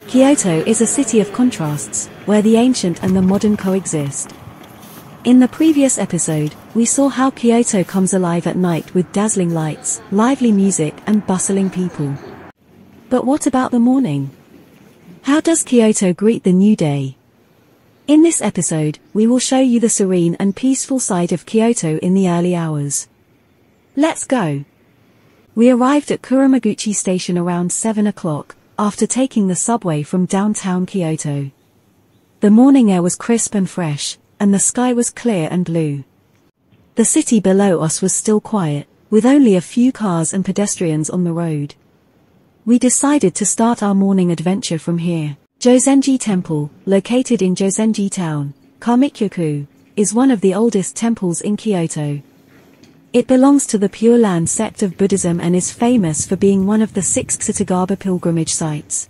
Kyoto is a city of contrasts, where the ancient and the modern coexist. In the previous episode, we saw how Kyoto comes alive at night with dazzling lights, lively music and bustling people. But what about the morning? How does Kyoto greet the new day? In this episode, we will show you the serene and peaceful side of Kyoto in the early hours. Let's go! We arrived at Kuramaguchi Station around 7 o'clock, after taking the subway from downtown Kyoto. The morning air was crisp and fresh, and the sky was clear and blue. The city below us was still quiet, with only a few cars and pedestrians on the road. We decided to start our morning adventure from here. Josenji Temple, located in Josenji Town, Kamikyoku, is one of the oldest temples in Kyoto. It belongs to the Pure Land sect of Buddhism and is famous for being one of the 6 Ksutagaba pilgrimage sites.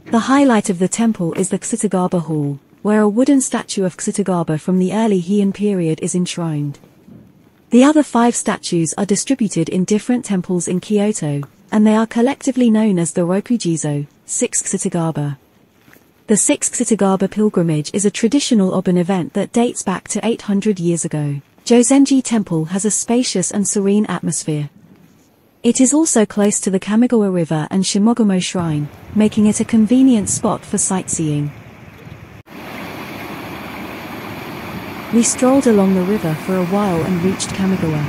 The highlight of the temple is the Ksutagaba Hall, where a wooden statue of Ksutagaba from the early Heian period is enshrined. The other 5 statues are distributed in different temples in Kyoto, and they are collectively known as the Rokujizo, 6 Ksutagaba. The 6 Ksutagaba pilgrimage is a traditional Obon event that dates back to 800 years ago. Josenji Temple has a spacious and serene atmosphere. It is also close to the Kamigawa River and Shimogomo Shrine, making it a convenient spot for sightseeing. We strolled along the river for a while and reached Kamigawa.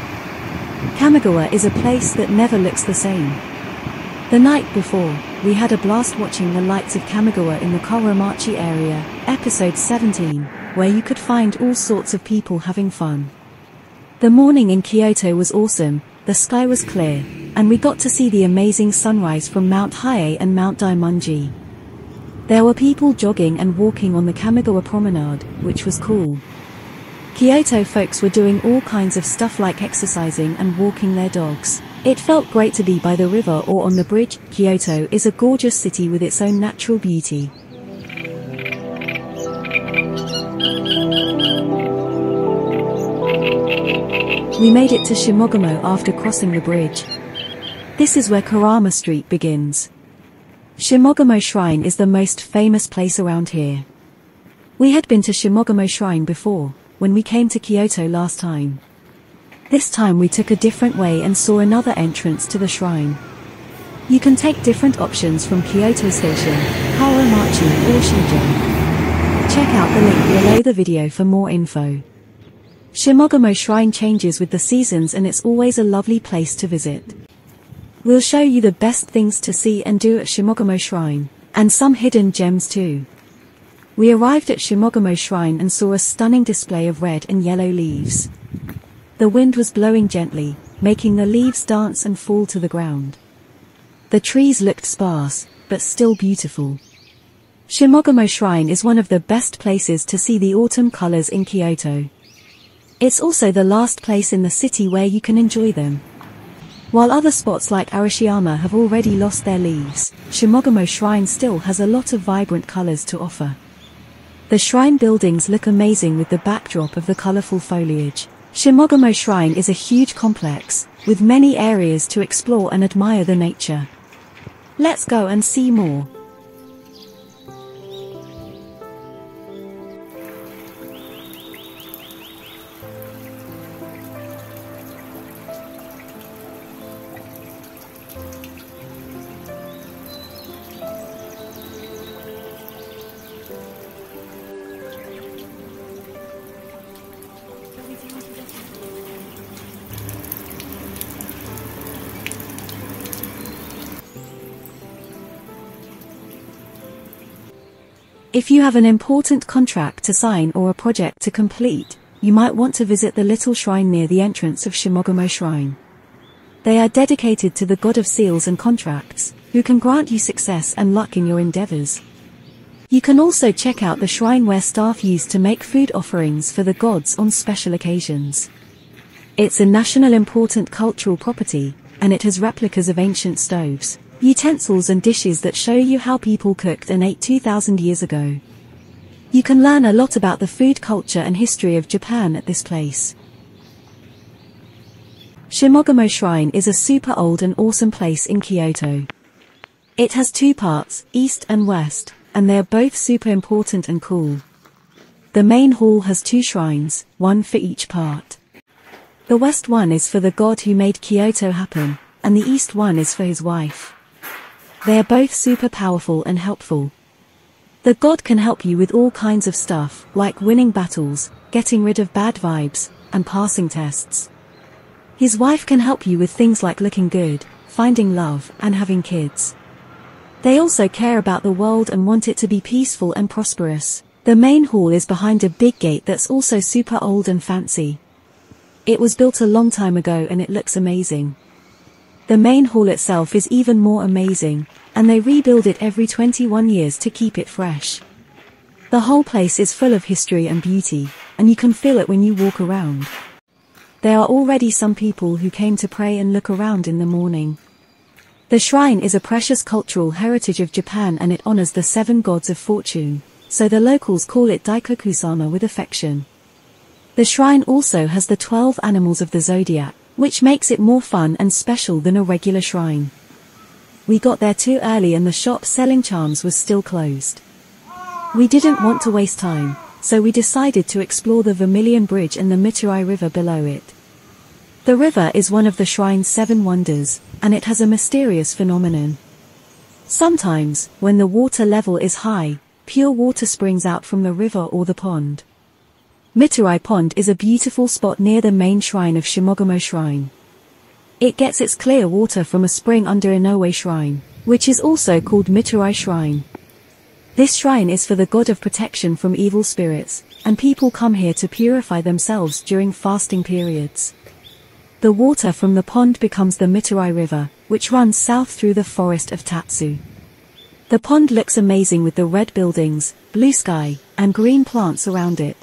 Kamigawa is a place that never looks the same. The night before, we had a blast watching the lights of Kamigawa in the Kawaramachi area, episode 17, where you could find all sorts of people having fun. The morning in Kyoto was awesome, the sky was clear, and we got to see the amazing sunrise from Mount Hiei and Mount Daimonji. There were people jogging and walking on the Kamigawa promenade, which was cool. Kyoto folks were doing all kinds of stuff like exercising and walking their dogs. It felt great to be by the river or on the bridge. Kyoto is a gorgeous city with its own natural beauty. We made it to Shimogomo after crossing the bridge. This is where Kurama Street begins. Shimogomo Shrine is the most famous place around here. We had been to Shimogomo Shrine before, when we came to Kyoto last time. This time we took a different way and saw another entrance to the shrine. You can take different options from Kyoto Station, Kawaramachi or Shijo. Check out the link below the video for more info. Shimogomo Shrine changes with the seasons and it's always a lovely place to visit. We'll show you the best things to see and do at Shimogomo Shrine, and some hidden gems too. We arrived at Shimogomo Shrine and saw a stunning display of red and yellow leaves. The wind was blowing gently, making the leaves dance and fall to the ground. The trees looked sparse, but still beautiful. Shimogomo Shrine is one of the best places to see the autumn colors in Kyoto. It's also the last place in the city where you can enjoy them. While other spots like Arashiyama have already lost their leaves, Shimogomo Shrine still has a lot of vibrant colors to offer. The shrine buildings look amazing with the backdrop of the colorful foliage. Shimogomo Shrine is a huge complex, with many areas to explore and admire the nature. Let's go and see more. If you have an important contract to sign or a project to complete, you might want to visit the little shrine near the entrance of Shimogomo Shrine. They are dedicated to the god of seals and contracts, who can grant you success and luck in your endeavors. You can also check out the shrine where staff used to make food offerings for the gods on special occasions. It's a national important cultural property, and it has replicas of ancient stoves, utensils and dishes that show you how people cooked and ate 2,000 years ago. You can learn a lot about the food culture and history of Japan at this place. Shimogomo Shrine is a super old and awesome place in Kyoto. It has two parts, east and west, and they are both super important and cool. The main hall has two shrines, one for each part. The west one is for the god who made Kyoto happen, and the east one is for his wife. They are both super powerful and helpful. The god can help you with all kinds of stuff, like winning battles, getting rid of bad vibes, and passing tests. His wife can help you with things like looking good, finding love, and having kids. They also care about the world and want it to be peaceful and prosperous. The main hall is behind a big gate that's also super old and fancy. It was built a long time ago and it looks amazing. The main hall itself is even more amazing, and they rebuild it every 21 years to keep it fresh. The whole place is full of history and beauty, and you can feel it when you walk around. There are already some people who came to pray and look around in the morning. The shrine is a precious cultural heritage of Japan and it honors the 7 gods of fortune, so the locals call it Daikokusama with affection. The shrine also has the 12 animals of the zodiac, which makes it more fun and special than a regular shrine. We got there too early and the shop selling charms was still closed. We didn't want to waste time, so we decided to explore the Vermilion Bridge and the Miturai River below it. The river is one of the shrine's 7 wonders, and it has a mysterious phenomenon. Sometimes, when the water level is high, pure water springs out from the river or the pond. Miturai Pond is a beautiful spot near the main shrine of Shimogomo Shrine. It gets its clear water from a spring under Inoue Shrine, which is also called Miturai Shrine. This shrine is for the god of protection from evil spirits, and people come here to purify themselves during fasting periods. The water from the pond becomes the Miturai River, which runs south through the forest of Tatsu. The pond looks amazing with the red buildings, blue sky, and green plants around it.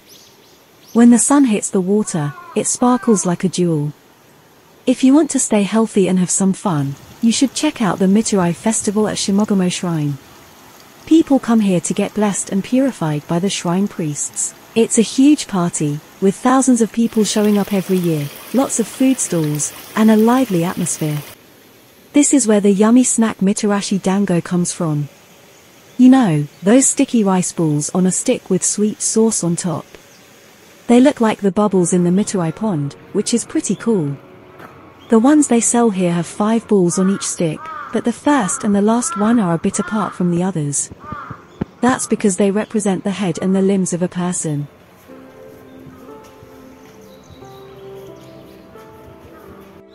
When the sun hits the water, it sparkles like a jewel. If you want to stay healthy and have some fun, you should check out the Miturai Festival at Shimogomo Shrine. People come here to get blessed and purified by the shrine priests. It's a huge party, with thousands of people showing up every year, lots of food stalls, and a lively atmosphere. This is where the yummy snack Mitarashi Dango comes from. You know, those sticky rice balls on a stick with sweet sauce on top. They look like the bubbles in the Miturai Pond, which is pretty cool. The ones they sell here have 5 balls on each stick, but the first and the last one are a bit apart from the others. That's because they represent the head and the limbs of a person.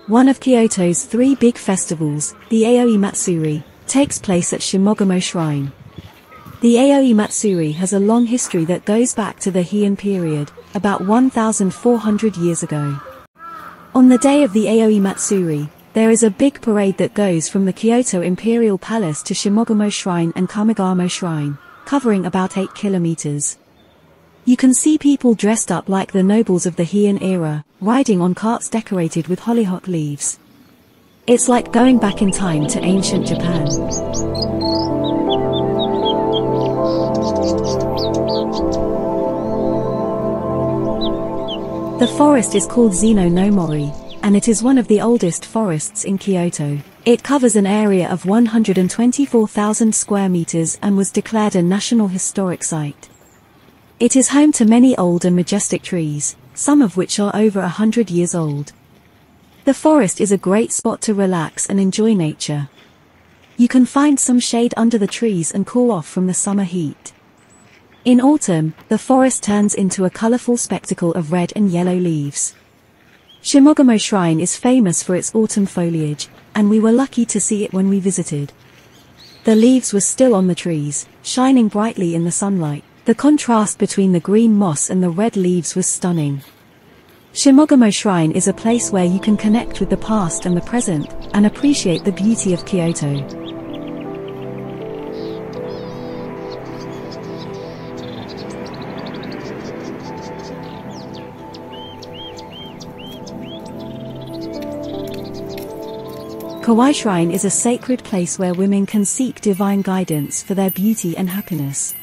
One of Kyoto's 3 big festivals, the Aoi Matsuri, takes place at Shimogomo Shrine. The Aoi Matsuri has a long history that goes back to the Heian period, about 1,400 years ago. On the day of the Aoi Matsuri, there is a big parade that goes from the Kyoto Imperial Palace to Shimogomo Shrine and Kamigamo Shrine, covering about 8 kilometers. You can see people dressed up like the nobles of the Heian era, riding on carts decorated with hollyhock leaves. It's like going back in time to ancient Japan. The forest is called Zeno no Mori, and it is one of the oldest forests in Kyoto. It covers an area of 124,000 square meters and was declared a National Historic Site. It is home to many old and majestic trees, some of which are over 100 years old. The forest is a great spot to relax and enjoy nature. You can find some shade under the trees and cool off from the summer heat. In autumn, the forest turns into a colorful spectacle of red and yellow leaves. Shimogomo Shrine is famous for its autumn foliage, and we were lucky to see it when we visited. The leaves were still on the trees, shining brightly in the sunlight. The contrast between the green moss and the red leaves was stunning. Shimogomo Shrine is a place where you can connect with the past and the present, and appreciate the beauty of Kyoto. Kawai Shrine is a sacred place where women can seek divine guidance for their beauty and happiness.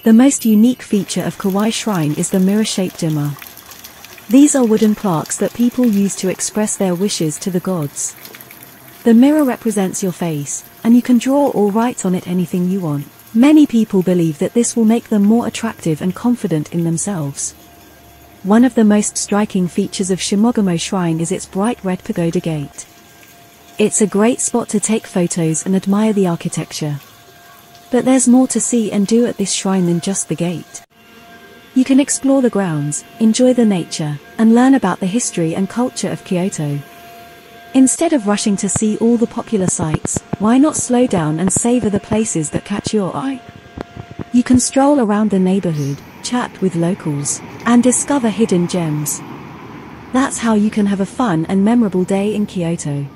The most unique feature of Kawai Shrine is the mirror-shaped dima. These are wooden plaques that people use to express their wishes to the gods. The mirror represents your face, and you can draw or write on it anything you want. Many people believe that this will make them more attractive and confident in themselves. One of the most striking features of Shimogomo Shrine is its bright red pagoda gate. It's a great spot to take photos and admire the architecture. But there's more to see and do at this shrine than just the gate. You can explore the grounds, enjoy the nature, and learn about the history and culture of Kyoto. Instead of rushing to see all the popular sites, why not slow down and savor the places that catch your eye? You can stroll around the neighborhood, chat with locals, and discover hidden gems. That's how you can have a fun and memorable day in Kyoto.